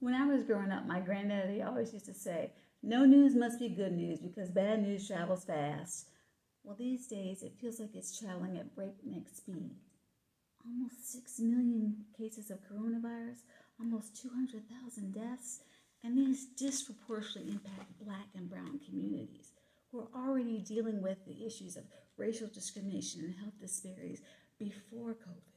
When I was growing up, my granddaddy always used to say, no news must be good news because bad news travels fast. Well, these days it feels like it's traveling at breakneck speed. Almost 6 million cases of coronavirus, almost 200,000 deaths, and these disproportionately impact Black and brown communities who are already dealing with the issues of racial discrimination and health disparities before COVID.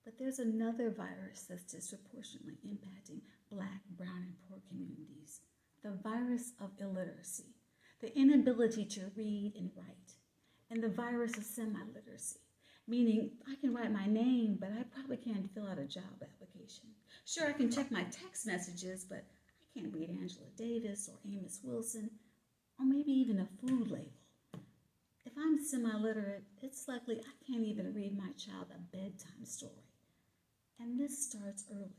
But there's another virus that's disproportionately impacting Black, brown, and poor communities: the virus of illiteracy, the inability to read and write, and the virus of semi-literacy, meaning I can write my name, but I probably can't fill out a job application. Sure, I can check my text messages, but I can't read Angela Davis or Amos Wilson, or maybe even a food label. If I'm semi-literate, it's likely I can't even read my child a bedtime story. And this starts early,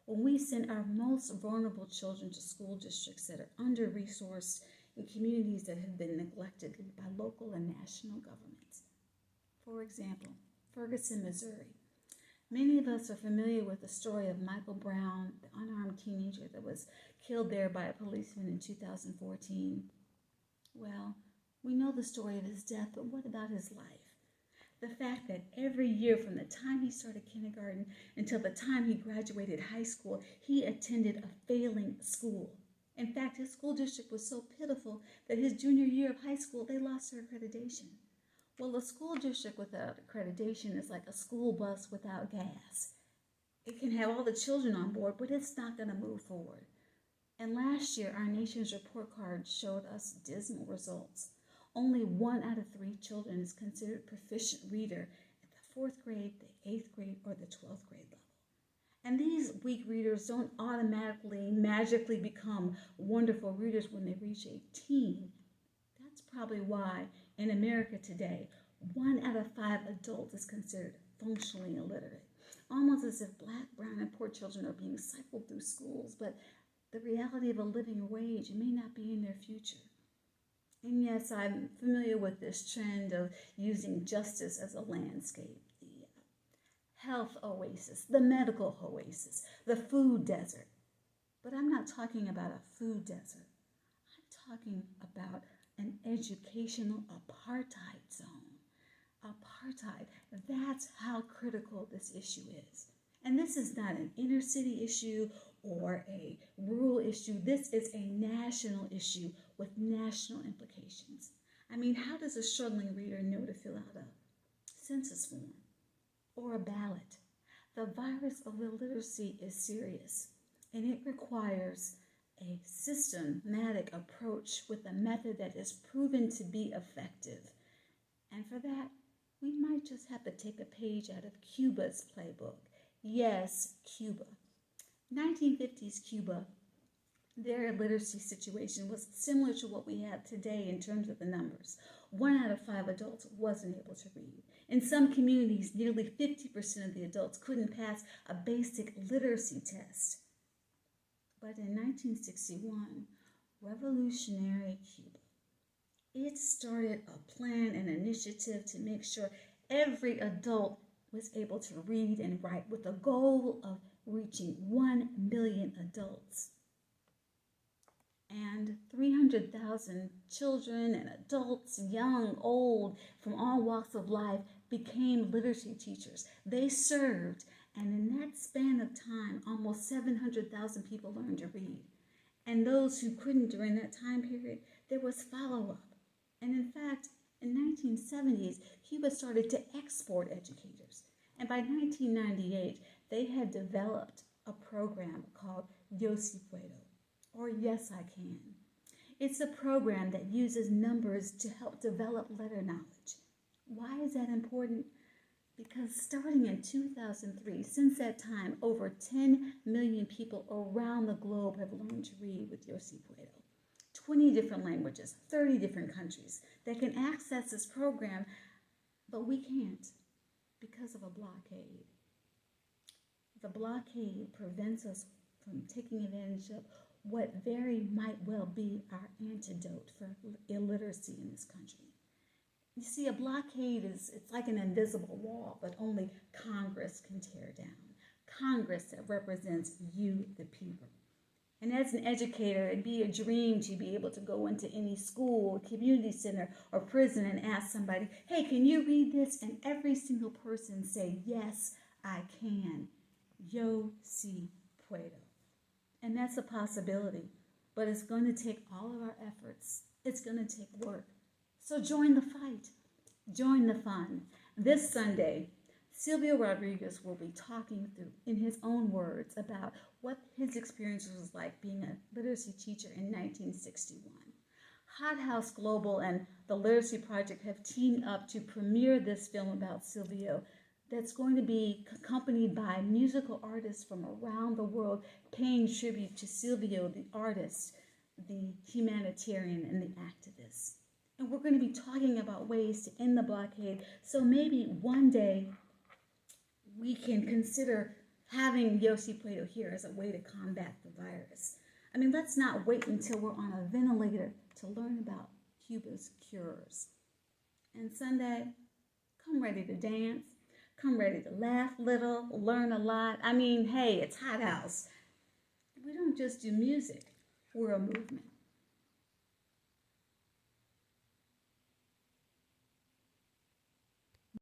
when we send our most vulnerable children to school districts that are under-resourced in communities that have been neglected by local and national governments. For example, Ferguson, Missouri. Many of us are familiar with the story of Michael Brown, the unarmed teenager that was killed there by a policeman in 2014. Well, we know the story of his death, but what about his life? The fact that every year from the time he started kindergarten until the time he graduated high school, he attended a failing school. In fact, his school district was so pitiful that his junior year of high school, they lost their accreditation. Well, a school district without accreditation is like a school bus without gas. It can have all the children on board, but it's not going to move forward. And last year, our nation's report card showed us dismal results. Only 1 out of 3 children is considered proficient reader at the 4th grade, the 8th grade, or the 12th grade level. And these weak readers don't automatically, magically become wonderful readers when they reach 18. That's probably why in America today, 1 out of 5 adults is considered functionally illiterate. Almost as if Black, brown, and poor children are being cycled through schools, but the reality of a living wage may not be in their future. And yes, I'm familiar with this trend of using justice as a landscape. The health oasis, the medical oasis, the food desert. But I'm not talking about a food desert. I'm talking about an educational apartheid zone. Apartheid, that's how critical this issue is. And this is not an inner city issue or a rural issue. This is a national issue with national implications. I mean, how does a struggling reader know to fill out a census form or a ballot? The virus of illiteracy is serious, and it requires a systematic approach with a method that is proven to be effective. And for that, we might just have to take a page out of Cuba's playbook. Yes, Cuba. 1950s Cuba, their literacy situation was similar to what we have today in terms of the numbers. 1 out of 5 adults wasn't able to read. In some communities, nearly 50% of the adults couldn't pass a basic literacy test. But in 1961, revolutionary Cuba, it started a plan and initiative to make sure every adult was able to read and write with the goal of reaching 1 million adults. And 300,000 children and adults, young, old, from all walks of life, became literacy teachers. They served, and in that span of time, almost 700,000 people learned to read. And those who couldn't during that time period, there was follow-up. And in fact, in 1970s, Cuba started to export educators. And by 1998, they had developed a program called Yo Si Puedo, or Yes I Can. It's a program that uses numbers to help develop letter knowledge. Why is that important? Because starting in 2003, since that time, over 10 million people around the globe have learned to read with Yo Si Puedo. 20 different languages, 30 different countries that can access this program, but we can't because of a blockade. The blockade prevents us from taking advantage of what very might well be our antidote for illiteracy in this country. You see, a blockade it's like an invisible wall that only Congress can tear down. Congress that represents you, the people. And as an educator, it'd be a dream to be able to go into any school, community center, or prison and ask somebody, hey, can you read this? And every single person say, yes, I can. Yo si puedo. And that's a possibility. But it's going to take all of our efforts. It's going to take work. So join the fight. Join the fun. This Sunday, Silvio Rodriguez will be talking through, in his own words, about what his experience was like being a literacy teacher in 1961. Hot House Global and the Literacy Project have teamed up to premiere this film about Silvio that's going to be accompanied by musical artists from around the world paying tribute to Silvio, the artist, the humanitarian, and the activist. And we're going to be talking about ways to end the blockade, so maybe one day we can consider having Yo si puedo here as a way to combat the virus. I mean, let's not wait until we're on a ventilator to learn about Cuba's cures. And Sunday, come ready to dance. Come ready to laugh little, learn a lot. I mean, hey, it's Hot House. We don't just do music. We're a movement.